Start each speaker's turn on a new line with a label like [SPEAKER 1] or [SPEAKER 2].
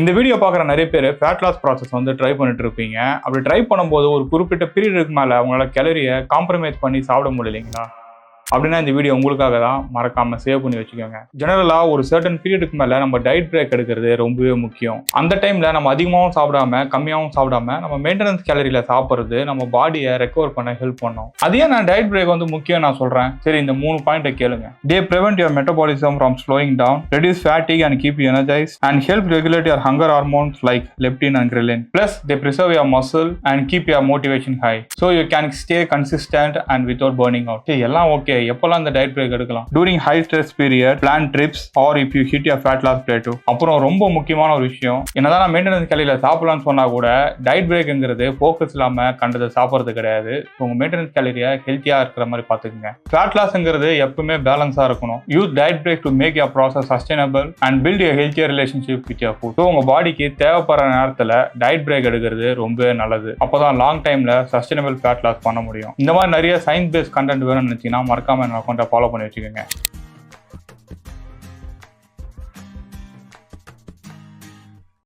[SPEAKER 1] இந்த வீடியோ பார்க்குற நிறைய பேர் ஃபேட் லாஸ் ப்ராசஸ் வந்து ட்ரை பண்ணிட்டு இருப்பீங்க. அப்படி ட்ரை பண்ணும்போது ஒரு குறிப்பிட்ட பீரியடுக்கு மேலே அவங்களால கேலரியை காம்ப்ரமைஸ் பண்ணி சாப்பிட முடியலைங்களா? அப்படின்னா இந்த வீடியோ உங்களுக்காக தான். மறக்காம சேவ் பண்ணி வச்சுக்கோங்க. ஜெனரலா ஒரு சர்டன் பீரியடுக்கு மேல நம்ம டயட் பிரேக் எடுக்கிறது ரொம்பவே முக்கியம். அந்த டைம்ல நம்ம அதிகமாகவும் சாப்பிடாம கம்மியாகவும் சாப்பிடாம நம்ம மெயின்டெனன்ஸ் கேலரியில சாப்பிட்றது நம்ம பாடியை ரெக்கவர் பண்ண ஹெல்ப் பண்ணும். அதே நான் டயட் பிரேக் வந்து முக்கியம் நான் சொல்றேன். சரி, இந்த 3 பாயிண்ட்டை கேளுங்க. They prevent your metabolism from slowing down, reduce fatigue and keep you energized, and help regulate your hunger hormones like leptin and ghrelin. Plus, they preserve your muscle and keep your motivation high, so you can stay consistent and without burning out. சரி, எல்லாம் okay. எப்பெல்லாம் இந்த diet break எடுக்கலாம்? During high stress period, plan trips, or if you hit your fat loss plateau. அப்புறம் ரொம்ப முக்கியமான ஒரு விஷயம், என்னதான் நான் மெயின்டெனன்ஸ் கேலரியில சாப்பிடலாம்னு சொன்னா கூட டயட் பிரேக்ங்கிறது ஃபோக்கஸ் இல்லாம கண்டதை சாப்பிட்றது கிடையாது. உங்க மெயின்டெனன்ஸ் கேலரியா ஹெல்த்தியா இருக்கிற மாதிரி பாத்துக்கோங்க. ஃபேட் லாஸ்ங்கிறது எப்பவுமே பேலன்ஸா இருக்கணும். Use diet break to make your process sustainable and build your healthier relationship with your food. உங்க பாடிக்கு தேவைப்படுற நேரத்துல டயட் பிரேக் எடுக்கிறது ரொம்ப நல்லது. அப்பதான் லாங் டைம்ல சஸ்டைனபிள் ஃபேட் லாஸ் பண்ண முடியும். இந்த மாதிரி நிறைய சயின்ஸ் பேஸ்ட் கண்டென்ட் வேணும்னு நினைச்சீங்கன்னா மறக்காம என்னோட அக்கௌண்ட்டை ஃபாலோ பண்ணி வச்சுக்கோங்க.